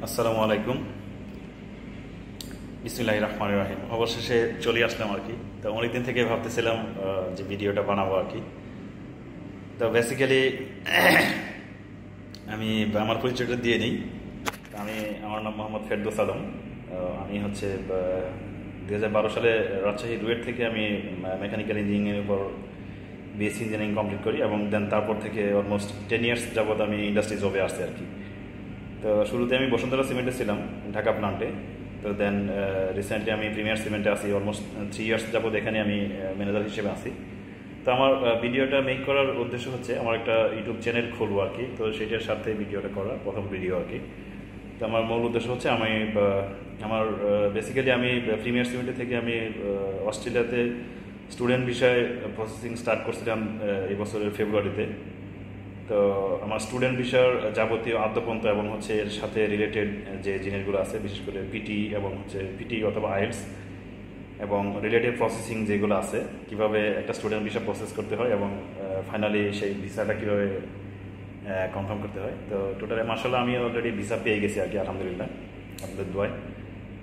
আসসালামু আলাইকুম, বিসমিল্লাহির রহমানির রহিম। অবশেষে চলে আসলাম আর কি। তো অনেকদিন থেকে ভাবতেছিলাম যে ভিডিওটা বানাবো আর কি। তো বেসিক্যালি আমি আমার পরিচয়টা দিয়ে নিই। আমার নাম মোহাম্মদ ফেরদৌস আলম। আমি হচ্ছে 2012 সালে রাজশাহী রুয়েট থেকে আমি মেকানিক্যাল ইঞ্জিনিয়ারিংয়ের উপর বিএসসি ইঞ্জিনিয়ারিং কমপ্লিট করি এবং দেন তারপর থেকে অলমোস্ট 10 ইয়ার্স যাবৎ আমি ইন্ডাস্ট্রি জবে আসছি আর কি। তো শুরুতে আমি বসুন্ধরা সিমেন্টে ছিলাম, ঢাকা প্লান্টে। তো দেন রিসেন্টলি আমি প্রিমিয়ার সিমেন্টে আসি, অলমোস্ট 3 ইয়ার্স যাবৎ এখানে আমি ম্যানেজার হিসেবে আসি। তো আমার ভিডিওটা মেক করার উদ্দেশ্য হচ্ছে আমার একটা ইউটিউব চ্যানেল খুলবো আর কি। তো সেটার সাথে ভিডিওটা করা প্রথম ভিডিও আর কি। তো আমার মূল উদ্দেশ্য হচ্ছে আমার বেসিক্যালি আমি প্রিমিয়ার সিমেন্টে থেকে আমি অস্ট্রেলিয়াতে স্টুডেন্ট বিষয়ে প্রসেসিং স্টার্ট করছিলাম এই বছরের ফেব্রুয়ারিতে। তো আমার স্টুডেন্ট বিষয়ের যাবতীয় আদ্যপন্থ এবং হচ্ছে এর সাথে রিলেটেড যে জিনিসগুলো আছে, বিশেষ করে পিটি এবং হচ্ছে পিটি অথবা আইএলটিএস এবং রিলেটেড প্রসেসিং যেগুলো আছে, কিভাবে একটা স্টুডেন্ট ভিসা প্রসেস করতে হয় এবং ফাইনালি সেই ভিসাটা কীভাবে কনফার্ম করতে হয়। তো টোটালি মার্শাল্লাহ আমি অলরেডি ভিসা পেয়ে গেছি আর কি, আলহামদুলিল্লাহ, আপনাদের দোয়ায়।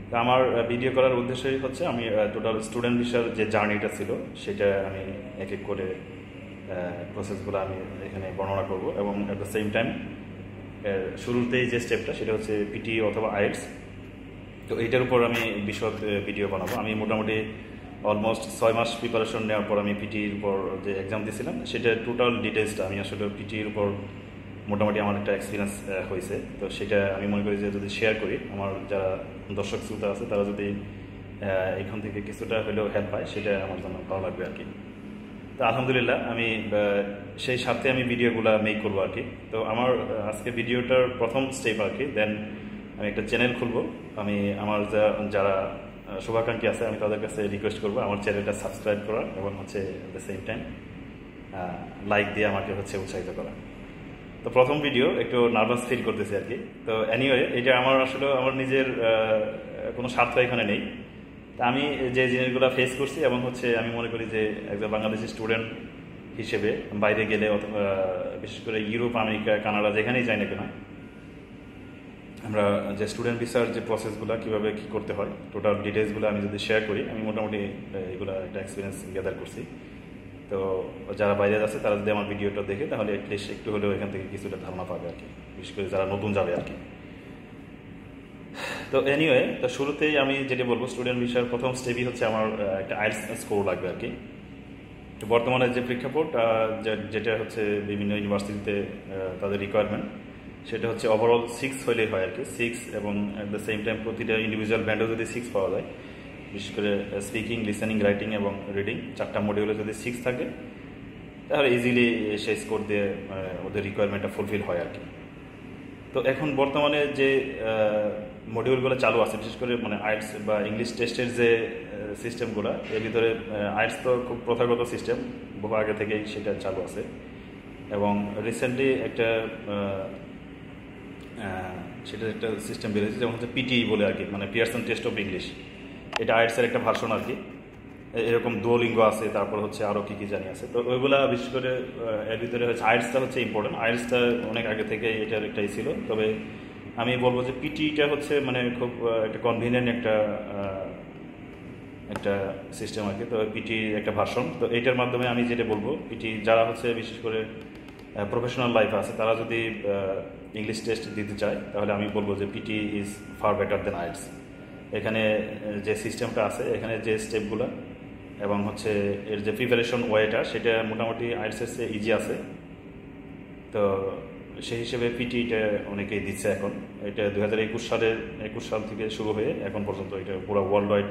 তো আমার ভিডিও করার উদ্দেশ্যই হচ্ছে আমি টোটাল স্টুডেন্ট ভিসার যে জার্নিটা ছিল সেটা আমি এক এক করে প্রসেসগুলো আমি এখানে বর্ণনা করব এবং অ্যাট দ্য সেম টাইম শুরুতেই যে স্টেপটা সেটা হচ্ছে পিটি অথবা আইএলটিএস। তো এইটার উপর আমি বিশদ ভিডিও বানাবো। আমি মোটামুটি অলমোস্ট 6 মাস প্রিপারেশন নেওয়ার পর আমি পিটির উপর যে এক্সাম দিয়েছিলাম সেটা টোটাল ডিটেলসটা আমি আসলে পিটির উপর মোটামুটি আমার একটা এক্সপিরিয়েন্স হয়েছে। তো সেটা আমি মনে করি যে যদি শেয়ার করি, আমার যারা দর্শক শ্রোতা আছে তারা যদি এখান থেকে কিছুটা হলেও হেল্প পায়, সেটা আমার জন্য ভালো লাগবে আর কি। তো আলহামদুলিল্লাহ আমি সেই সাথে আমি ভিডিওগুলো মেক করবো আর কি। তো আমার আজকে ভিডিওটার প্রথম স্টেপ আর কি। দেন আমি একটা চ্যানেল খুলবো। আমি আমার যারা শুভাকাঙ্ক্ষী আছে আমি তাদের কাছে রিকোয়েস্ট করবো আমার চ্যানেলটা সাবস্ক্রাইব করা এবং হচ্ছে at the same time like দিয়ে আমাকে হচ্ছে উৎসাহিত করা। তো প্রথম ভিডিও একটু নার্ভাস ফিল করতেছি আর কি। তো এনিওয়ে এটা আমার আসলে আমার নিজের কোনো স্বার্থ এখানে নেই। তা আমি যে জিনিসগুলো ফেস করছি এবং হচ্ছে আমি মনে করি যে একজন বাংলাদেশি স্টুডেন্ট হিসেবে বাইরে গেলে অথবা বিশেষ করে ইউরোপ, আমেরিকা, কানাডা যেখানেই যাই না কেন, আমরা যে স্টুডেন্ট ভিসার যে প্রসেসগুলো কীভাবে কী করতে হয় টোটাল ডিটেলসগুলো আমি যদি শেয়ার করি, আমি মোটামুটি এগুলো একটা এক্সপিরিয়েন্স গ্যাদার করছি। তো যারা বাইরে আছে তারা যদি আমার ভিডিওটা দেখে তাহলে অ্যাটলিস্ট একটু হলেও এখান থেকে কিছুটা ধারণা পাবে আর কি, বিশেষ করে যারা নতুন যাবে আর কি। তো এনিওয়ে, তো শুরুতেই আমি যেটা বলবো, স্টুডেন্ট ভিসার প্রথম স্টেপই হচ্ছে আমার একটা আইএলটিএস স্কোর লাগবে আর কি। তো বর্তমানে যে প্রেক্ষাপট যেটা হচ্ছে বিভিন্ন ইউনিভার্সিটিতে তাদের রিকোয়ারমেন্ট, সেটা হচ্ছে ওভারঅল 6 হলেই হয় আর কি। 6 এবং অ্যাট দ্য সেম টাইম প্রতিটা ইন্ডিভিজুয়াল ব্যান্ডও যদি 6 পাওয়া যায়, বিশেষ করে স্পিকিং, লিসেনিং, রাইটিং এবং রিডিং 4টা মডিউলে যদি 6 থাকে তাহলে ইজিলি সেই স্কোর দিয়ে ওদের রিকোয়ারমেন্টটা ফুলফিল হয় আর কি। তো এখন বর্তমানে যে মডিউলগুলো চালু আছে, বিশেষ করে মানে আইএলটিএস বা ইংলিশ টেস্টের যে সিস্টেমগুলো, এর ভিতরে আইএলটিএস তো খুব প্রথাগত সিস্টেম, বহু আগে থেকেই সেটা চালু আছে। এবং রিসেন্টলি সেটার একটা সিস্টেম বেরিয়েছে, যেমন হচ্ছে পিটি বলে আর কি, মানে পিয়ারসন টেস্ট অফ ইংলিশ। এটা আইএলটিএসের একটা ভার্সন আর কি। এরকম দুয়োলিঙ্গো আছে, তারপর হচ্ছে আরও কী কী জানি আছে। তো ওইগুলা বিশেষ করে এর ভিতরে হচ্ছে আইএলটিএসটা হচ্ছে ইম্পর্টেন্ট। আইএলটিএসটা অনেক আগে থেকে এটার একটাই ছিল, তবে আমি বলবো যে পিটিটা হচ্ছে মানে খুব একটা কনভিনিয়েন্ট একটা সিস্টেম আর কি। তো পিটি একটা ভার্সন। তো এইটার মাধ্যমে আমি যেটা বলবো, পিটি যারা হচ্ছে বিশেষ করে প্রফেশনাল লাইফ আছে তারা যদি ইংলিশ টেস্ট দিতে চায় তাহলে আমি বলবো যে PT is far better than IELTS. এখানে যে সিস্টেমটা আছে, এখানে যে স্টেপগুলো এবং হচ্ছে এর যে প্রিপারেশন ওয়েটা, সেটা মোটামুটি আইএলটিএসের চেয়ে ইজি আছে। তো সেই হিসেবে পিটিটা অনেকেই দিচ্ছে এখন। এটা 2021 সাল থেকে শুরু হয়ে এখন পর্যন্ত এটা পুরো ওয়ার্ল্ড ওয়াইড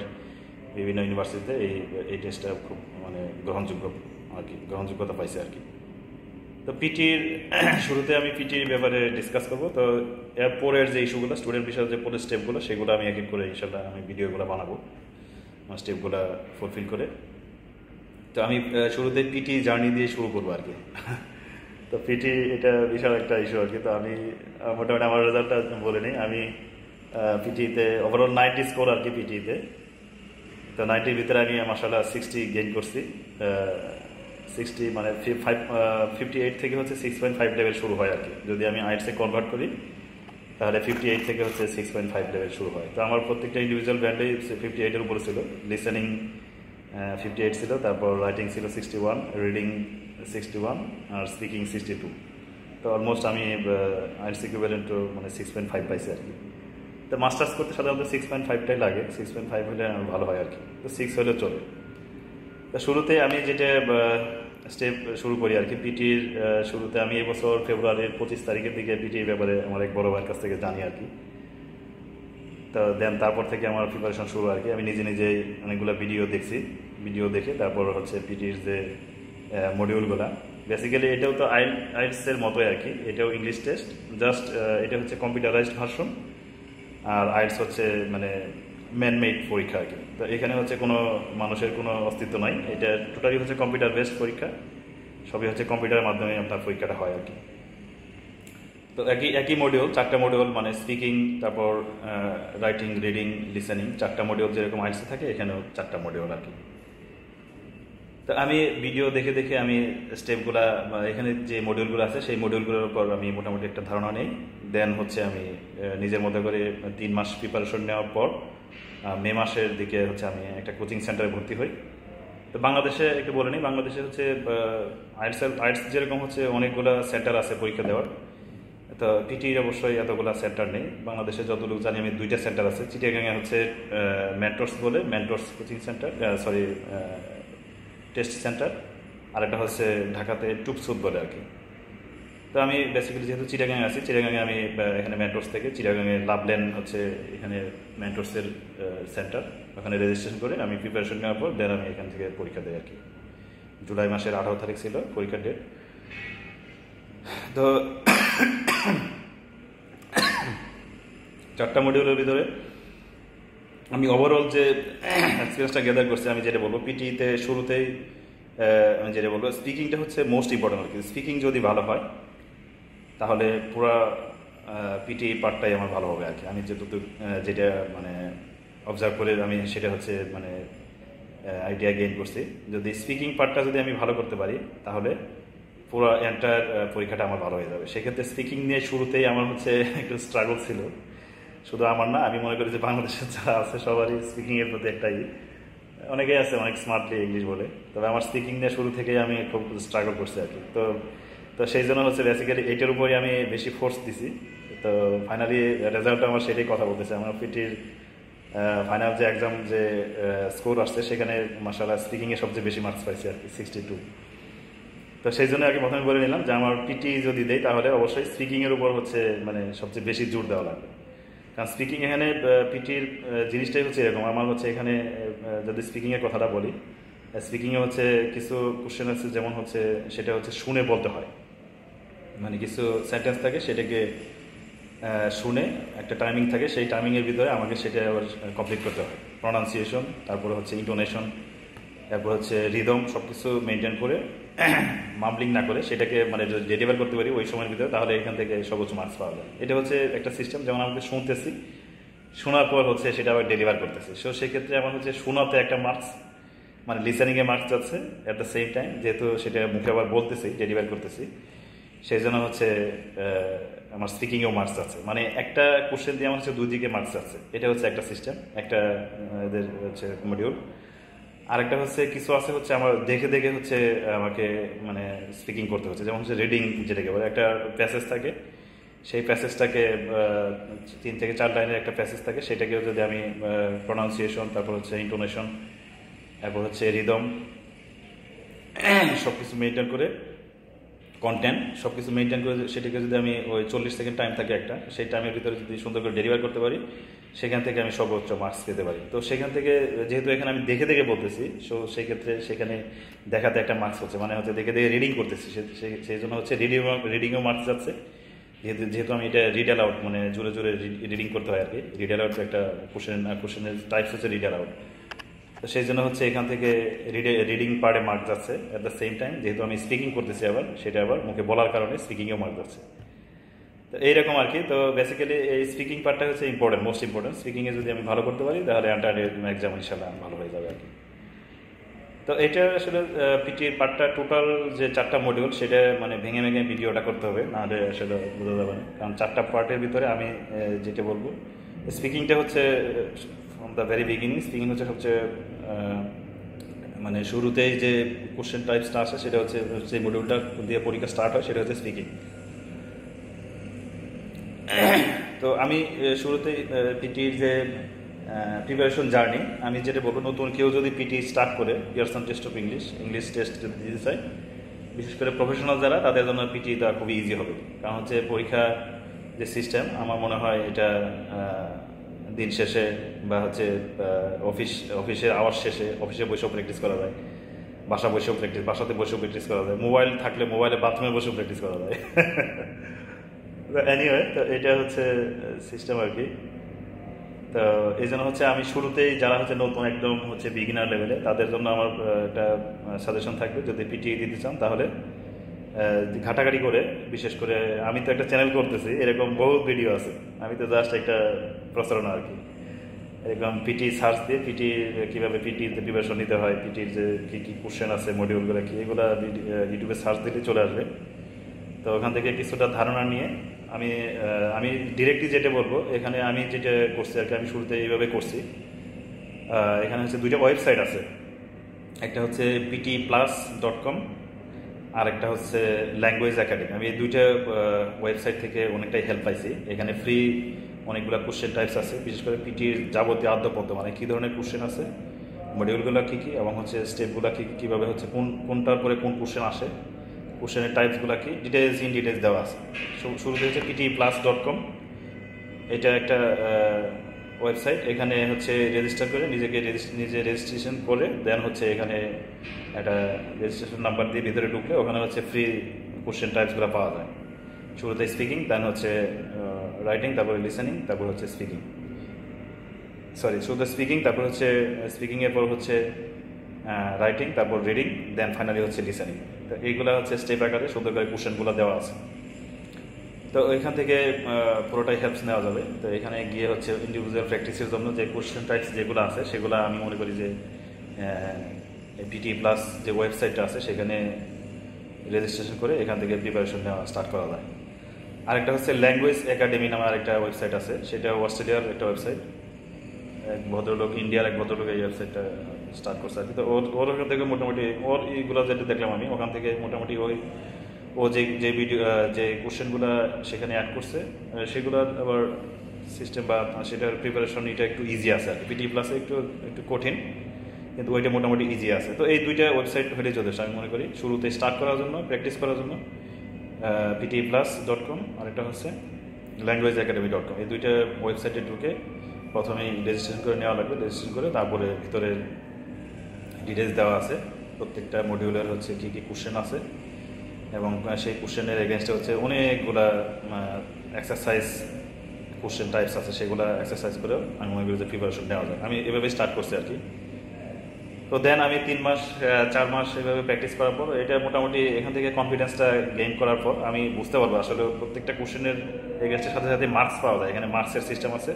বিভিন্ন ইউনিভার্সিটিতে এই টেস্টটা খুব মানে গ্রহণযোগ্য আর কি, গ্রহণযোগ্যতা পাইছে আর কি। তো পিটির শুরুতে আমি পিটির ব্যাপারে ডিসকাস করবো। তো এরপরের যে ইস্যুগুলো, স্টুডেন্ট বিষয়ের যে পরের স্টেপগুলো, সেগুলো আমি এক এক করে ইনশাল্লাহ আমি ভিডিওগুলো বানাবো স্টেপগুলো ফুলফিল করে। তো আমি শুরুতে পিটি জার্নি দিয়ে শুরু করবো আর কি। তো পিটি এটা বিশাল একটা ইস্যু আর কি। তো আমি মোটামুটি আমার রেজাল্টটা বলে নিই। আমি পিটিতে ওভারঅল 90 স্কোর আর কি পিটিতে। তো 90-র ভিতরে আমি মাশাআল্লাহ 60 গেইন করছি। 60 মানে 58 থেকে হচ্ছে 6.5 লেভেল শুরু হয় আর কি। যদি আমি আইএলটিএসে কনভার্ট করি তাহলে 58 থেকে হচ্ছে 6.5 লেভেল শুরু হয়। তো আমার প্রত্যেকটা ইন্ডিভিজুয়াল ব্যান্ডেই 58-এর উপরে ছিল। লিসেনিং 58 ছিল, তারপর রাইটিং ছিল 61, রিডিং 61, আর স্পিকিং 62। তো অলমোস্ট আমি আইএলটিএস ইকুইভ্যালেন্ট টু মানে 6.5 পাইছি আর কি। তো মাস্টার্স করতে সাধারণত 6.5টাই লাগে, 6.5 হলে ভালো হয় আর কি। তো 6 হলেও চলে। তো শুরুতে আমি যেটা স্টেপ শুরু করি আর কি, পিটির শুরুতে আমি এবছর ফেব্রুয়ারির 25 তারিখের দিকে পিটির ব্যাপারে আমার এক বড় ভাইয়ের কাছ থেকে জানি আর কি। তো দেন তারপর থেকে আমার প্রিপারেশন শুরু আর কি। আমি নিজে নিজেই অনেকগুলো ভিডিও দেখছি, ভিডিও দেখে তারপর হচ্ছে পিটির যে মডিউলগুলো, বেসিক্যালি এটাও তো আইএলটিএসের মতোই আর কি, এটাও ইংলিশ টেস্ট, জাস্ট এটা হচ্ছে কম্পিউটারাইজড ভার্সন। আর আইএলটিএস হচ্ছে মানে ম্যানমেড পরীক্ষা আর কি। তো এখানে হচ্ছে কোনো মানুষের কোনো অস্তিত্ব নাই, এটা টোটালি হচ্ছে কম্পিউটার বেসড পরীক্ষা, সবই হচ্ছে কম্পিউটারের মাধ্যমে আপনার পরীক্ষাটা হয় আর কি। তো একই মডিউল, 4টা মডিউল, মানে স্পিকিং, তারপর রাইটিং, রিডিং, লিসেনিং, 4টা মডিউল যেরকম আইএলটিএসে থাকে এখানেও 4টা মডিউল আর কি। তো আমি ভিডিও দেখে দেখে আমি স্টেপগুলা, এখানে যে মডিউলগুলো আছে সেই মডিউলগুলোর উপর আমি মোটামুটি একটা ধারণা নেই। দেন হচ্ছে আমি নিজের মতো করে 3 মাস প্রিপারেশন নেওয়ার পর মে মাসের দিকে হচ্ছে আমি একটা কোচিং সেন্টারে ভর্তি হই। তো বাংলাদেশে একটু বলে নিই, বাংলাদেশে হচ্ছে আইএলটিএস যেরকম হচ্ছে অনেকগুলো সেন্টার আছে পরীক্ষা দেওয়ার, তো পিটির অবশ্যই এতগুলো সেন্টার নেই। বাংলাদেশে যতটুকু জানি আমি 2টা সেন্টার আছে। চিটাগাংয়ে হচ্ছে মেন্টরস বলে, mentors coaching centre, sorry test centre, আর একটা হচ্ছে ঢাকাতে টুপসুদ বলে আর কি। তো আমি বেসিক্যালি যেহেতু চিটাগাংয়ে আছি, চিটাগাংয়ে আমি এখানে মেন্টরস থেকে, চিটাগাংয়ের লাভলেন হচ্ছে এখানে মেন্টরসের সেন্টার, ওখানে রেজিস্ট্রেশন করে আমি প্রিপারেশন নেওয়ার পর দেন আমি এখান থেকে পরীক্ষা দিই আর কি। জুলাই মাসের 18 তারিখ ছিল পরীক্ষার ডেট। তো 4টা মডিউলের ভিতরে আমি ওভারঅল যে এক্সপিরিয়েন্সটা গ্যাদার করছি, আমি যেটা বলবো পিটিতে শুরুতেই আমি যেটা বলবো, স্পিকিংটা হচ্ছে মোস্ট ইম্পর্টেন্ট আর কি। স্পিকিং যদি ভালো হয় তাহলে পুরো পিটি পার্টটাই আমার ভালো হবে আর কি। আমি যেটা মানে অবজার্ভ করে আমি সেটা হচ্ছে মানে আইডিয়া গেইন করছি। যদি স্পিকিং পার্টটা যদি আমি ভালো করতে পারি তাহলে পুরো এন্টায়ার পরীক্ষাটা আমার ভালো হয়ে যাবে। সেক্ষেত্রে স্পিকিং নিয়ে শুরুতেই আমার হচ্ছে একটু স্ট্রাগল ছিল, শুধু আমার না, আমি মনে করি যে বাংলাদেশের যারা আছে সবারই স্পিকিংয়ের প্রতি একটাই, অনেকেই আছে অনেক স্মার্টলি ইংলিশ বলে, তবে আমার স্পিকিং নিয়ে শুরু থেকেই আমি খুব স্ট্রাগল করছি আর কি। তো সেই জন্য হচ্ছে বেসিক্যালি এইটার উপরে আমি বেশি ফোর্স দিছি। তো ফাইনালি রেজাল্টটা আমার সেটাই কথা বলতেছে। আমার পিটির ফাইনাল যে এক্সাম যে স্কোর আসছে সেখানে মাশাআল্লাহ স্পিকিংয়ে সবচেয়ে বেশি মার্কস পাইছি আর কি, 62। তো সেই জন্য আর কি প্রথমে বলে নিলাম যে আমার পিটি যদি দেয় তাহলে অবশ্যই স্পিকিংয়ের উপর হচ্ছে মানে সবচেয়ে বেশি জোর দেওয়া লাগবে। কারণ স্পিকিং এখানে পিটির জিনিসটাই হচ্ছে এরকম। আমার হচ্ছে এখানে যদি স্পিকিংয়ের কথাটা বলি, স্পিকিংয়ে হচ্ছে কিছু কোশ্চেন আছে, যেমন হচ্ছে সেটা হচ্ছে শুনে বলতে হয়, মানে কিছু সেন্টেন্স থাকে সেটাকে শুনে একটা টাইমিং থাকে, সেই টাইমিংয়ের ভিতরে আমাকে সেটা আবার কমপ্লিট করতে হয়। প্রনাউন্সিয়েশন, তারপরে হচ্ছে ইন্টোনেশন, তারপর হচ্ছে রিদম, সব কিছু মেনটেন করে মামলিং না করে সেটাকে মানে ডেলিভার করতে পারি ওই সময়ের ভিতরে, তাহলে এখান থেকে সর্বোচ্চ মার্কস পাওয়া যায়। এটা হচ্ছে একটা সিস্টেম, যেমন আমাকে শুনতেছি, শোনার পর হচ্ছে সেটা আবার ডেলিভার করতেছি। সো সেক্ষেত্রে আমার হচ্ছে শোনাতে একটা মার্কস, মানে লিসেনিংয়ে মার্কস যাচ্ছে, অ্যাট দ্য সেম টাইম যেহেতু সেটা মুখে আবার বলতেছি, ডেলিভার করতেছি, সেই জন্য হচ্ছে আমার স্পিকিংয়েও মার্কস আছে। মানে একটা কোশ্চেন দিয়ে আমার হচ্ছে 2 দিকে মার্কস আছে। এটা হচ্ছে একটা সিস্টেম, একটা এদের হচ্ছে মডিউল। আরেকটা হচ্ছে কিছু আছে হচ্ছে আমার দেখে দেখে হচ্ছে আমাকে মানে স্পিকিং করতে হচ্ছে, যেমন হচ্ছে রিডিং, যেটাকে বলে একটা প্যাসেজ থাকে, সেই প্যাসেজটাকে 3 থেকে 4 লাইনের একটা প্যাসেজ থাকে, সেটাকেও যদি আমি প্রনাউন্সিয়েশন, তারপর হচ্ছে ইন্টোনেশন, তারপর হচ্ছে রিদম, সব কিছু মেনটেন করে, কন্টেন্ট সব কিছু মেনটেন করে সেটাকে যদি আমি ওই 40 সেকেন্ড টাইম থাকে একটা, সেই টাইমের ভিতরে যদি সুন্দর করে ডেলিভার করতে পারি, সেখান থেকে আমি সর্বোচ্চ মার্কস পেতে পারি। তো সেখান থেকে যেহেতু এখানে আমি দেখে দেখে বলতেছি, সো সেই ক্ষেত্রে সেখানে দেখাতে একটা মার্কস হচ্ছে, মানে হচ্ছে দেখে দেখে রিডিং করতেছি, সেই জন্য হচ্ছে রিডিংও মার্কস যাচ্ছে। যেহেতু আমি এটা রিড অ্যালাউড, মানে জোরে জোরে রিডিং করতে হয় আর কি। রিড অ্যালাউড একটা কোশ্চেনের টাইপস হচ্ছে রিড অ্যালাউড। তো সেই জন্য হচ্ছে এখান থেকে রিডিং পার্টে মার্ক যাচ্ছে। অ্যাট দ্য সেম টাইম যেহেতু আমি স্পিকিং করতেছি, আবার সেটা আবার মুখে বলার কারণে স্পিকিংয়েও মার্ক যাচ্ছে। তো এইরকম আর কি। তো বেসিক্যালি এই স্পিকিং পার্টটা হচ্ছে ইম্পর্টেন্ট, মোস্ট ইম্পর্টেন্ট। স্পিকিংয়ে যদি আমি ভালো করতে পারি তাহলে এন্টার এক্সাম ইনশাল্লাহ ভালো হয়ে যাবে আর কি। তো এটা আসলে পিটির পার্টটা টোটাল যে 4টা মডিউল সেটা মানে ভেঙে ভেঙে ভিডিওটা করতে হবে, নাহলে আসলে বোঝা যাবে না। কারণ 4টা পার্টের ভিতরে আমি যেটা বলবো, স্পিকিংটা হচ্ছে from the very beginning. Speaking হচ্ছে সবচেয়ে মানে শুরুতেই যে কোশ্চেন টাইপসটা আসে সেটা হচ্ছে যে মডিউলটা দিয়ে পরীক্ষা স্টার্ট হয় সেটা হচ্ছে স্পিকিং। তো আমি শুরুতেই পিটির যে প্রিপারেশন জার্নি আমি যেটা বলবো, নতুন কেউ যদি পিটি স্টার্ট করে Pearson test of English test যদি দিতে চায়, বিশেষ করে প্রফেশনাল যারা, তাদের জন্য পিটিটা খুবই ইজি হবে। কারণ হচ্ছে পরীক্ষা যে সিস্টেম আমার মনে হয় এটা দিন শেষে বা হচ্ছে অফিসের আওয়ার শেষে অফিসে বসেও প্র্যাকটিস করা যায়, বাসাতে বসেও প্র্যাকটিস করা যায়, মোবাইল থাকলে মোবাইলে বাথরুমে বসেও প্র্যাকটিস করা যায়। এনিওয়ে, তো এটা হচ্ছে সিস্টেম আর কি। তো এই জন্য হচ্ছে আমি শুরুতেই যারা হচ্ছে নতুন একদম হচ্ছে বিগিনার লেভেলে, তাদের জন্য আমার একটা সাজেশন থাকবে, যদি পিটিয়ে দিতে চান তাহলে ঘাটাঘাটি করে, বিশেষ করে আমি তো একটা চ্যানেল করতেছি, এরকম বহুত ভিডিও আছে, আমি তো জাস্ট একটা প্রচারণা আর কি। এরকম পিটি সার্চ দিয়ে কীভাবে পিটিতে প্রিপারেশন নিতে হয়, পিটির যে কী কী কোশ্চেন আছে, মডিউলগুলো কী, এগুলো ইউটিউবে সার্চ দিলে চলে আসবে। তো ওখান থেকে কিছুটা ধারণা নিয়ে আমি ডিরেক্টলি যেটা বলবো, এখানে আমি যেটা করছি আর কি, আমি শুরুতে এইভাবে করছি। এখানে হচ্ছে 2টা ওয়েবসাইট আছে, একটা হচ্ছে ptplus.com আর একটা হচ্ছে ল্যাঙ্গুয়েজ একাডেমি। আমি এই 2টা ওয়েবসাইট থেকে অনেকটাই হেল্প পাইছি। এখানে ফ্রি অনেকগুলো কোশ্চেন টাইপস আছে, বিশেষ করে পিটির যাবতীয় আদ্যপদ্য, মানে কী ধরনের কোশ্চেন আছে, মডিউলগুলো কী কী, এবং হচ্ছে স্টেপগুলো কীভাবে হচ্ছে কোনটার পরে কোন কোশ্চেন আসে, কোশ্চেনের টাইপসগুলো কি, ডিটেলস দেওয়া আছে। শুরুতে হচ্ছে ptplus.com, এটা একটা ওয়েবসাইট। এখানে হচ্ছে রেজিস্টার করে নিজে রেজিস্ট্রেশন করে দেন হচ্ছে এখানে একটা রেজিস্ট্রেশন নাম্বার দিয়ে ভিতরে ঢুকলে ওখানে হচ্ছে ফ্রি কোশ্চেন টাইপসগুলো পাওয়া যায়। শুরুতে স্পিকিং, দেন হচ্ছে রাইটিং, তারপরে লিসেনিং, তারপর হচ্ছে শুরুতে স্পিকিং, তারপর হচ্ছে স্পিকিংয়ের পর হচ্ছে রাইটিং, তারপর রিডিং, দেন ফাইনালি হচ্ছে লিসেনিং। তো এইগুলো হচ্ছে স্টেপ আকারে সুন্দর করে কোশ্চেনগুলো দেওয়া আছে। তো এখান থেকে পুরোটাই হেল্পস নেওয়া যাবে। তো এখানে গিয়ে হচ্ছে ইন্ডিভিজুয়াল প্র্যাকটিসের জন্য যে কোশ্চেন টাইপস যেগুলো আছে সেগুলো আমি মনে করি যে পিটি প্লাস যে ওয়েবসাইটটা আছে সেখানে রেজিস্ট্রেশন করে এখান থেকে প্রিপারেশন নেওয়া স্টার্ট করা যায়। আরেকটা হচ্ছে ল্যাঙ্গুয়েজ একাডেমি নামে আরেকটা ওয়েবসাইট আছে, সেটা অস্ট্রেলিয়ার একটা ওয়েবসাইট। ইন্ডিয়ার এক ভদ্রলোক এই ওয়েবসাইটটা স্টার্ট করছে আর কি। তো ওর ওখান থেকে মোটামুটি ওর এইগুলো যেটা দেখলাম আমি, ওখান থেকে মোটামুটি ও যে ভিডিও যে কোশ্চেনগুলো সেখানে অ্যাড করছে সেগুলো আবার সিস্টেম বা সেটার প্রিপারেশন এটা একটু ইজি আছে আর কি। পিটি প্লাসে একটু কঠিন, কিন্তু ওইটা মোটামুটি ইজি আছে। তো এই 2টা ওয়েবসাইট হলে যথেষ্ট আমি মনে করি শুরুতে স্টার্ট করার জন্য, প্র্যাকটিস করার জন্য। ptplus.com আর একটা হচ্ছে languageacademy.com, এই 2টা ওয়েবসাইটে ঢুকে প্রথমেই রেজিস্ট্রেশন করে নেওয়া লাগবে। রেজিস্ট্রেশন করে তারপরে ভিতরে ডিটেলস দেওয়া আছে, প্রত্যেকটা মডিউলের হচ্ছে কী কী কোশ্চেন আছে, এবং সেই কোশ্চেনের এগেনস্টে হচ্ছে অনেকগুলা এক্সারসাইজ কোশ্চেন টাইপস আছে, সেগুলো এক্সারসাইজ করেও আমি মনে করি যে প্রিপারেশন নেওয়া যায়। আমি এভাবে স্টার্ট করছি আর কি। তো দেন আমি 3 মাস 4 মাস এভাবে প্র্যাকটিস করার পর এটা মোটামুটি এখান থেকে কনফিডেন্সটা গেইন করার পর আমি বুঝতে পারবো আসলে প্রত্যেকটা কোশ্চেনের এগেনস্টের সাথে সাথে মার্কস পাওয়া যায়। এখানে মার্কসের সিস্টেম আছে।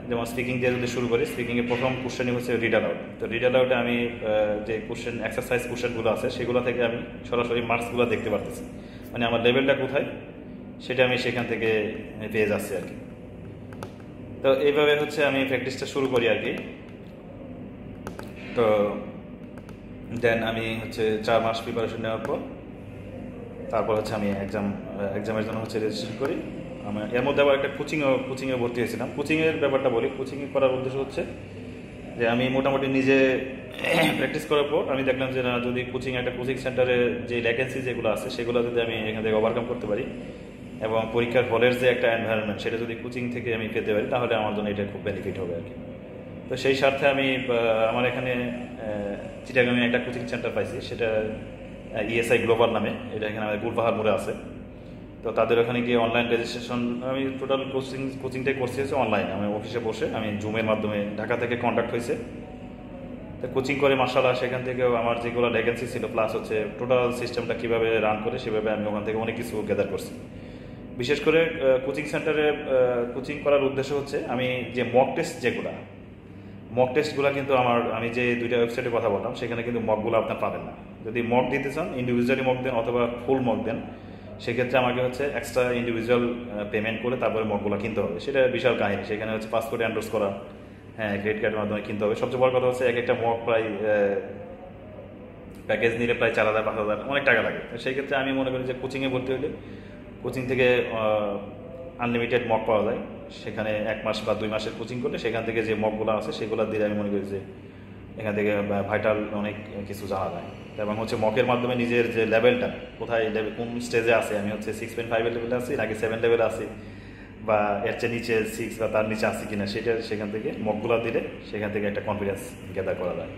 যেমন স্পিকিং দিয়ে যদি শুরু করি, স্পিকিংয়ের প্রথম কোশ্চেনই হচ্ছে রিড অ্যালাউড। তো রিড অ্যালাউডে আমি যে কোশ্চেন এক্সারসাইজ কোশ্চেনগুলো আছে সেগুলো থেকে আমি সরাসরি মার্কসগুলো দেখতে পারতেছি, মানে আমার লেভেলটা কোথায় সেটা আমি সেখান থেকে পেয়ে যাচ্ছি আর কি। তো এইভাবে হচ্ছে আমি প্র্যাকটিসটা শুরু করি আর কি। তো দেন আমি হচ্ছে 4 মাস প্রিপারেশন নেওয়ার পর তারপর হচ্ছে আমি এক্সামের জন্য হচ্ছে রেজিস্ট্রেশন করি। আমি এর মধ্যে আবার একটা কোচিংয়ে ভর্তি হয়েছিলাম। কোচিংয়ের ব্যাপারটা বলি, কোচিংয়ে করার উদ্দেশ্য হচ্ছে যে আমি মোটামুটি নিজে প্র্যাকটিস করার পর আমি দেখলাম যে না, যদি একটা কোচিং সেন্টারে যে ভ্যাকেন্সি যেগুলো আছে সেগুলো যদি আমি এখান থেকে ওভারকাম করতে পারি এবং পরীক্ষার হলের যে একটা এনভায়রনমেন্ট সেটা যদি কোচিং থেকে আমি পেতে পারি, তাহলে আমার জন্য এটা খুব বেনিফিট হবে আর কি। তো সেই স্বার্থে আমি আমার এখানে চিটাগাংয়ে একটা কোচিং সেন্টার পাইছি, সেটা ইএসআই গ্লোবাল নামে, এটা এখানে আমাদের গুলপাহাড় মোড়ে আছে। তো তাদের ওখানে গিয়ে অনলাইন রেজিস্ট্রেশন, আমি টোটাল কোচিংটাই করছি হচ্ছে অনলাইন। আমি অফিসে বসে আমি জুমের মাধ্যমে ঢাকা থেকে কন্ট্যাক্ট হয়েছে, তো কোচিং করে মাশাআল্লাহ সেখান থেকেও আমার যেগুলো ভ্যাকেন্সি ছিল প্লাস হচ্ছে টোটাল সিস্টেমটা কীভাবে রান করে সেভাবে আমি ওখান থেকে অনেক কিছু গ্যাদার করছি। বিশেষ করে কোচিং সেন্টারে কোচিং করার উদ্দেশ্য হচ্ছে আমি যে মক মক টেস্টগুলো কিন্তু আমি যে দুইটা ওয়েবসাইটে কথা বললাম সেখানে কিন্তু মকগুলো আপনার পাবেন না। যদি মক দিতে চান ইন্ডিভিজুয়ালি মক দেন অথবা ফুল মক দেন, সেক্ষেত্রে আমাকে হচ্ছে এক্সট্রা ইন্ডিভিজুয়াল পেমেন্ট করে তারপরে মকগুলো কিনতে হবে। সেটা বিশাল কাহিনী, সেখানে হচ্ছে পাসপোর্ট এন্ডোর্স করা, হ্যাঁ ক্রেডিট কার্ডের মাধ্যমে কিনতে হবে। সবচেয়ে বড় কথা হচ্ছে এক একটা মক প্রায় প্যাকেজ নিলে প্রায় 4,000-5,000 অনেক টাকা লাগে। তো সেই ক্ষেত্রে আমি মনে করি যে কোচিংয়ে ভর্তি হলে কোচিং থেকে আনলিমিটেড মক পাওয়া যায়। সেখানে 1 মাস বা 2 মাসের কোচিং করলে সেখান থেকে যে মকগুলো আছে সেগুলো দিলে আমি মনে করি যে এখান থেকে ভাইটাল অনেক কিছু জানা যায়। এবং হচ্ছে মকের মাধ্যমে নিজের যে লেভেলটা কোথায় কোন স্টেজে আছে, আমি হচ্ছে 6.5 লেভেলে আছি নাকি 7 লেভেলে আছি, বা এর চেয়ে নিচে 6 বা তার নিচে আছি কিনা, সেটা সেখান থেকে মকগুলো দিলে সেখান থেকে একটা কনফিডেন্স গ্যাদার করা যায়।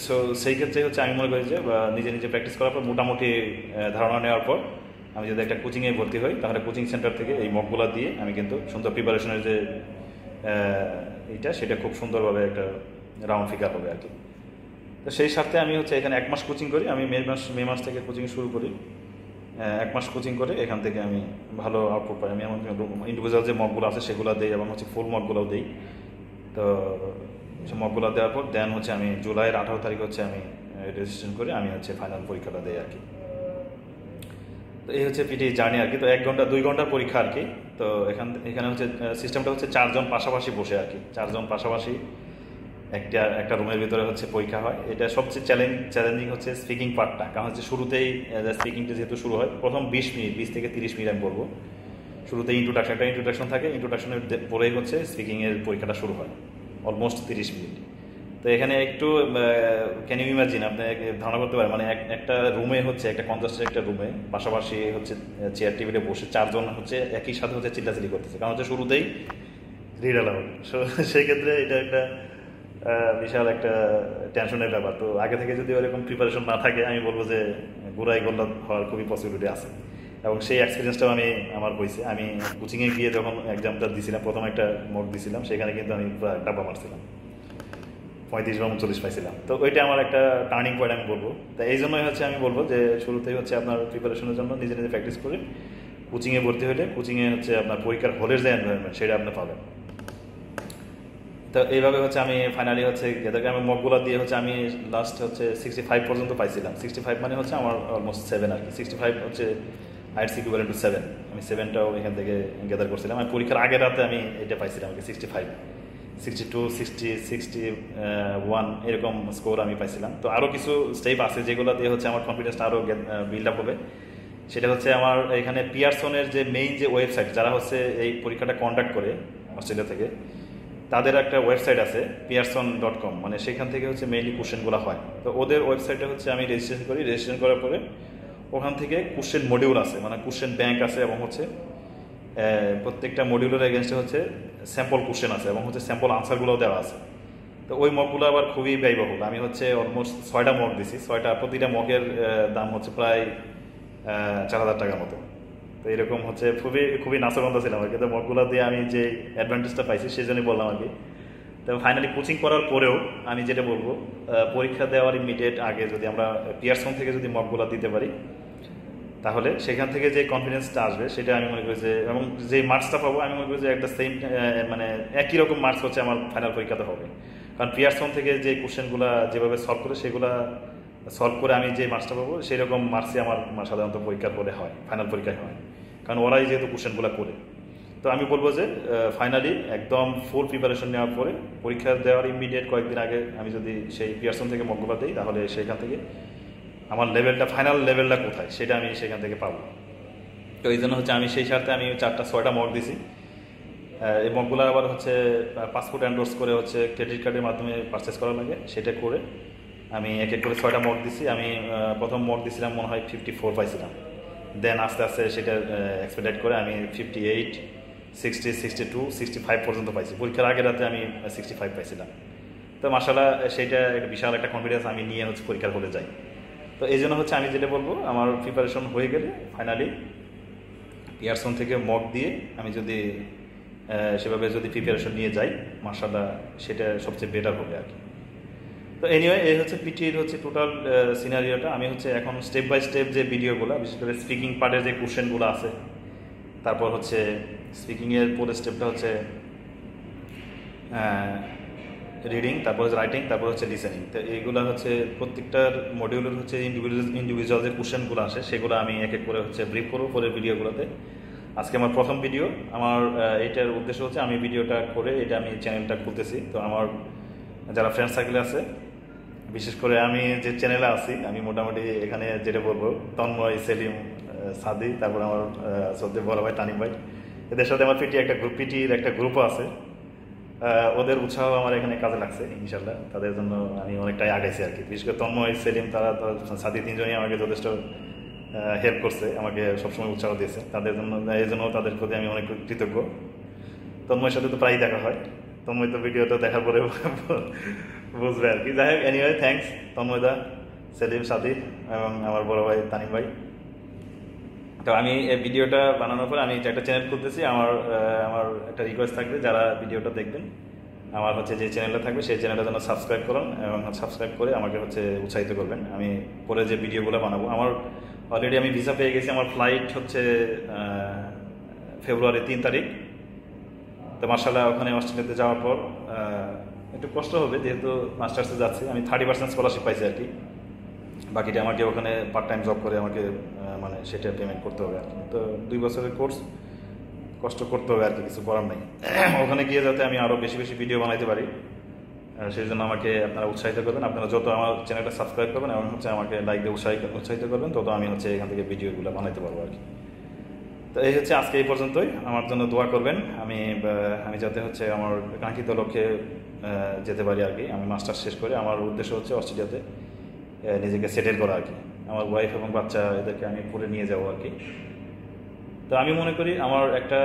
সো সেই ক্ষেত্রে হচ্ছে আমি মনে করি যে নিজে নিজে প্র্যাকটিস করার পর মোটামুটি ধারণা নেওয়ার পর আমি যদি একটা কোচিংয়ে ভর্তি হই তাহলে কোচিং সেন্টার থেকে এই মকগুলো দিয়ে আমি কিন্তু সুন্দর প্রিপারেশনের যে এইটা সেটা খুব সুন্দরভাবে একটা রাউন্ড ফিগার হবে আর কি। তো সেই স্বার্থে আমি হচ্ছে এখানে 1 মাস কোচিং করি। আমি মে মাস থেকে কোচিং শুরু করি। 1 মাস কোচিং করে এখান থেকে আমি ভালো আউটপুট পাই। আমি এমন ইন্ডিভিজুয়াল যে মকগুলো আছে সেগুলো দিই এবং হচ্ছে ফুল মকগুলোও দিই। তো মকগুলো দেওয়ার পর দেন হচ্ছে আমি জুলাইয়ের 18 তারিখ হচ্ছে আমি রেজিস্ট্রেশন করে আমি হচ্ছে ফাইনাল পরীক্ষাটা দিই আর কি। তো এই হচ্ছে পিটি জার্নি আর কি। তো 1 ঘন্টা 2 ঘন্টার পরীক্ষা আর কি। তো এখানে হচ্ছে সিস্টেমটা হচ্ছে 4 জন পাশাপাশি বসে আর কি, 4 জন পাশাপাশি একটা রুমের ভিতরে হচ্ছে পরীক্ষা হয়। এটা সবচেয়ে চ্যালেঞ্জিং হচ্ছে স্পিকিং পার্টটা, কারণ হচ্ছে শুরুতেই স্পিকিংটা যেহেতু শুরু হয় প্রথম 20 মিনিট 20 থেকে 30 মিনিট আমি বলবো। শুরুতে একটা ইন্ট্রোডাকশন থাকে, ইন্ট্রোডাকশনের পরেই হচ্ছে স্পিকিংয়ের পরীক্ষাটা শুরু হয় অলমোস্ট 30 মিনিট। তো এখানে একটু ক্যান ইউ ইমাজিন, আপনি ধারণা করতে পারেন মানে একটা রুমে হচ্ছে একটা কনজাস্টেড একটা রুমে পাশাপাশি হচ্ছে চেয়ার টেবিলে বসে 4 জন হচ্ছে একই সাথে হচ্ছে চিল্লাচিল্লি করতেছে, কারণ হচ্ছে শুরুতেই রিড অ্যালাউড। সেই ক্ষেত্রে এটা একটা বিশাল একটা টেনশনের ব্যাপার। তো আগে থেকে যদি ওরকম প্রিপারেশন না থাকে আমি বলবো যে গোড়াই গোল্লা হওয়ার খুবই পসিবিলিটি আছে। এবং সেই এক্সপিরিয়েন্সটাও আমার হয়েছে। আমি কোচিংয়ে গিয়ে যখন এক্সামটা দিয়েছিলাম, প্রথম একটা মক দিয়েছিলাম, সেখানে কিন্তু আমি ডাব্বা মারছিলাম, 35 বা 39 পাইছিলাম। তো ওইটা আমার একটা টার্নিং পয়েন্ট আমি বলবো। তো এই জন্যই হচ্ছে আমি বলবো যে শুরুতেই হচ্ছে আপনার প্রিপারেশনের জন্য নিজে নিজে প্র্যাকটিস করে কোচিংয়ে ভর্তি হলে কোচিংয়ে হচ্ছে আপনার পরীক্ষার হলের যে এনভায়রনমেন্ট সেটা আপনি পাবেন। তো এইভাবে হচ্ছে আমি ফাইনালি হচ্ছে এদেরকে আমি মকগুলো দিয়ে হচ্ছে আমি লাস্ট হচ্ছে 65 পর্যন্ত পাইছিলাম। 65 মানে হচ্ছে আমার অলমোস্ট 7 আর কি। 65 হচ্ছে আইটস ইকুইভ্যালেন্ট টু 7। আমি 7টাও এখান থেকে গ্যাদার করছিলাম। আমি পরীক্ষার আগের রাতে আমি এটা পাইছিলাম আর কি, 65, 62, 60, 61 এরকম স্কোর আমি পাইছিলাম। তো আরও কিছু স্টেপ আছে যেগুলো দিয়ে হচ্ছে আমার কনফিডেন্সটা আরও বিল্ড আপ হবে। সেটা হচ্ছে আমার এখানে পিয়ারসনের যে মেইন যে ওয়েবসাইট, যারা হচ্ছে এই পরীক্ষাটা কন্ডাক্ট করে অস্ট্রেলিয়া থেকে, তাদের একটা ওয়েবসাইট আছে pearson.com, মানে সেখান থেকে হচ্ছে মেইনলি কোশ্চেনগুলো হয়। তো ওদের ওয়েবসাইটে হচ্ছে আমি রেজিস্ট্রেশন করি। রেজিস্ট্রেশন করার পরে ওখান থেকে কোশ্চেন মডিউল আছে, মানে কোশ্চেন ব্যাংক আছে, এবং হচ্ছে প্রত্যেকটা মডিউলের এগেনস্টে হচ্ছে স্যাম্পল কোশ্চেন আছে এবং হচ্ছে স্যাম্পল আনসারগুলোও দেওয়া আছে। তো ওই মকগুলো আবার খুবই ব্যয়বহুল। আমি হচ্ছে অলমোস্ট 6টা মক দিছি। প্রতিটা মকের দাম হচ্ছে প্রায় 4,000 টাকার মতো। তো এরকম হচ্ছে খুবই খুবই নাচবন্ধা ছিলাম আর কি। তো মকগুলো দিয়ে আমি যে অ্যাডভান্টেজটা পাইছি সেই জন্যই বললাম আর কি। তো ফাইনালি কোচিং করার পরেও আমি যেটা বলবো, পরীক্ষা দেওয়ার ইমিডিয়েট আগে যদি আমরা পিয়ারসন থেকে যদি মকগুলো দিতে পারি তাহলে সেখান থেকে যে কনফিডেন্সটা আসবে সেটা আমি মনে করি যে, এবং যে মার্কসটা পাবো আমি মনে করি যে একটা সেম মানে একই রকম মার্কস হচ্ছে আমার ফাইনাল পরীক্ষাতে হবে। কারণ পিয়ারসন থেকে যে কোশ্চেনগুলো যেভাবে সলভ করে সেগুলো সলভ করে আমি যে মার্কসটা পাবো সেই রকম মার্কসই আমার সাধারণত পরীক্ষার পরে হয়, ফাইনাল পরীক্ষায় হয়, কারণ ওরাই যেহেতু কোশ্চেনগুলো করে। তো আমি বলবো যে ফাইনালি একদম ফুল প্রিপারেশন নেওয়ার পরে পরীক্ষা দেওয়ার ইমিডিয়েট কয়েকদিন আগে আমি যদি সেই পিয়ারসন থেকে মকগুলো দিই তাহলে সেখান থেকে আমার লেভেলটা ফাইনাল লেভেলটা কোথায় সেটা আমি সেখান থেকে পাবো। তো এই জন্য হচ্ছে আমি সেই স্বার্থে আমি 4-6টা মক দিছি। এই মকগুলো আবার হচ্ছে পাসপোর্ট এন্ডোর্স করে হচ্ছে ক্রেডিট কার্ডের মাধ্যমে পারচেস করা লাগে, সেটা করে আমি এক এক করে 6টা মক দিছি। আমি প্রথম মক দিছিলাম মনে হয় 54 পাইছিলাম। দেন আস্তে আস্তে সেটা এক্সপেক্টেড করে আমি 58, 60, 62, 65 পর্যন্ত পাইছি। পরীক্ষার আগের রাতে আমি 65 পাইছিলাম। তো মাশাআল্লাহ সেইটা একটা বিশাল একটা কনফিডেন্স আমি নিয়ে হচ্ছে পরীক্ষার হলে যাই। তো এই জন্য হচ্ছে আমি যেটা বলবো, আমার প্রিপারেশন হয়ে গেলে ফাইনালি পিয়ারসন থেকে মক দিয়ে আমি যদি সেভাবে যদি প্রিপারেশন নিয়ে যাই মাশাআল্লাহ সেটা সবচেয়ে বেটার হবে আর কি। তো এনিওয়ে এই হচ্ছে পিটির হচ্ছে টোটাল সিনারিওটা। আমি হচ্ছে এখন স্টেপ বাই স্টেপ যে ভিডিওগুলো, বিশেষ করে স্পিকিং পার্টের যে কোশ্চেনগুলো আছে, তারপর হচ্ছে স্পিকিংয়ের পরের স্টেপটা হচ্ছে রিডিং, তারপর হচ্ছে রাইটিং, তারপর হচ্ছে লিসেনিং। তো এইগুলো হচ্ছে প্রত্যেকটার মডিউলের হচ্ছে ইন্ডিভিজুয়াল যে কোশ্চেনগুলো আসে সেগুলো আমি এক এক করে হচ্ছে ব্রিফ করবো পরের ভিডিওগুলোতে। আজকে আমার প্রথম ভিডিও। আমার এইটার উদ্দেশ্য হচ্ছে আমি ভিডিওটা করে এটা আমি চ্যানেলটা খুলতেছি। তো আমার যারা ফ্রেন্ড সার্কেলে আছে, বিশেষ করে আমি যে চ্যানেলে আছি, আমি মোটামুটি এখানে যেটা বলবো তন্ময়, সেলিম, সাদি, তারপর আমার সদ্যে বড় ভাই তানিম ভাই, এদের সাথে আমার পিটির একটা গ্রুপও আছে। ওদের উৎসাহ আমার এখানে কাজে লাগছে ইনশাল্লাহ। তাদের জন্য আমি অনেকটাই আগাইছি আর কি। বিশেষ করে তন্ময়, সেলিম, তারা তো সাদি তিনজনই আমাকে যথেষ্ট হেল্প করছে, আমাকে সবসময় উৎসাহ দিয়েছে। তাদের জন্য এই জন্য তাদের প্রতি আমি অনেক কৃতজ্ঞ। তন্ময়ের সাথে তো প্রায়ই দেখা হয়, তন্ময় তো ভিডিওটা দেখার পরে বুঝবে আর কি। যাই হোক, এনিওয়ে থ্যাংকস তন্ময়দা, সেলিম, সাদি এবং আমার বড় ভাই তানিম ভাই। তো আমি এই ভিডিওটা বানানোর পরে আমি একটা চ্যানেল খুলতেছি। আমার একটা রিকোয়েস্ট থাকবে, যারা ভিডিওটা দেখবেন আমার হচ্ছে যে চ্যানেলটা থাকবে সেই চ্যানেলটা যেন সাবস্ক্রাইব করুন এবং সাবস্ক্রাইব করে আমাকে হচ্ছে উৎসাহিত করবেন আমি পরে যে ভিডিওগুলো বানাবো। আমার অলরেডি আমি ভিসা পেয়ে গেছি। আমার ফ্লাইট হচ্ছে ফেব্রুয়ারি 3 তারিখ। তো মার্শাল্লাহ ওখানে অস্ট্রেলিয়াতে যাওয়ার পর একটু কষ্ট হবে, যেহেতু মাস্টার্সে যাচ্ছি। আমি 30% স্কলারশিপ পাইছি আর কি। বাকিটা আমাকে ওখানে পার্ট টাইম জব করে আমাকে মানে সেটা পেমেন্ট করতে হবে আর কি। তো 2 বছরের কোর্স, কষ্ট করতে হবে আর কি, কিছু করার নেই। ওখানে গিয়ে যাতে আমি আরও বেশি বেশি ভিডিও বানাইতে পারি, সেই জন্য আমাকে আপনারা উৎসাহিত করবেন। আপনারা যত আমার চ্যানেলটা সাবস্ক্রাইব করবেন এবং হচ্ছে আমাকে লাইক দিয়ে উৎসাহিত করবেন, তত আমি হচ্ছে এখান থেকে ভিডিওগুলো বানাইতে পারবো আর কি। তো এই হচ্ছে আজকে এই পর্যন্তই। আমার জন্য দোয়া করবেন, আমি যাতে হচ্ছে আমার কাঙ্ক্ষিত লক্ষ্যে যেতে পারি আর কি। আমি মাস্টার্স শেষ করে আমার উদ্দেশ্য হচ্ছে অস্ট্রেলিয়াতে নিজেকে সেটেল করা আর কি। আমার ওয়াইফ এবং বাচ্চা এদেরকে আমি পুরে নিয়ে যাবো আর কি। তো আমি মনে করি আমার একটা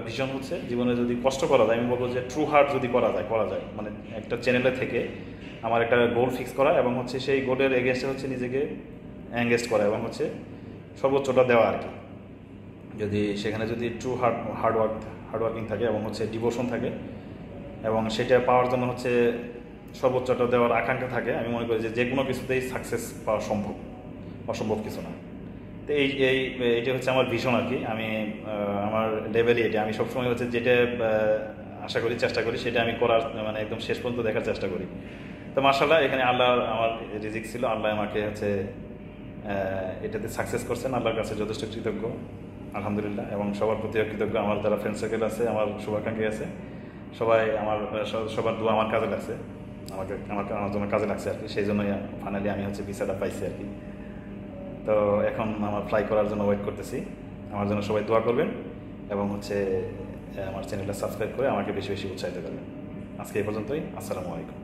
ভিশন হচ্ছে জীবনে যদি কষ্ট করা যায়, আমি বলবো যে ট্রু হার্ট যদি করা যায়, মানে একটা চ্যানেলে থেকে আমার একটা গোল ফিক্স করা এবং হচ্ছে সেই গোলের এগেনস্টে হচ্ছে নিজেকে এঙ্গেজ করা এবং হচ্ছে সর্বোচ্চটা দেওয়া আর কি। যদি সেখানে যদি ট্রু হার্ডওয়ার্কিং থাকে এবং হচ্ছে ডিভোশন থাকে এবং সেটা পাওয়ার জন্য হচ্ছে সর্বোচ্চটা দেওয়ার আকাঙ্ক্ষা থাকে, আমি মনে করি যে কোনো কিছুতেই সাকসেস পাওয়া সম্ভব, অসম্ভব কিছু না। তো এইটা হচ্ছে আমার ভিশন আর কি। আমি আমার লেভেলই এটা। আমি সবসময় হচ্ছে যেটা আশা করি, চেষ্টা করি, সেটা আমি করার মানে একদম শেষ পর্যন্ত দেখার চেষ্টা করি। তো মাশাআল্লাহ এখানে আল্লাহ আমার রিজিক ছিল, আল্লাহ আমাকে হচ্ছে এটাতে সাকসেস করছেন। আল্লাহর কাছে যথেষ্ট কৃতজ্ঞ আলহামদুলিল্লাহ, এবং সবার প্রতি কৃতজ্ঞ। আমার যারা ফ্রেন্ড সার্কেল আছে, আমার শুভাকাঙ্ক্ষী আছে, সবাই সবার দোয়া আমার কাজে লাগছে, আমার জন্য কাজে লাগছে আর কি। সেই জন্যই ফাইনালি আমি হচ্ছে ভিসাটা পাইছি আর কি। তো এখন আমার ফ্লাই করার জন্য ওয়েট করতেছি। আমার জন্য সবাই দোয়া করবেন এবং হচ্ছে আমার চ্যানেলটা সাবস্ক্রাইব করে আমাকে বেশি বেশি উৎসাহিত করবেন। আজকে এই পর্যন্তই। আসসালামু আলাইকুম।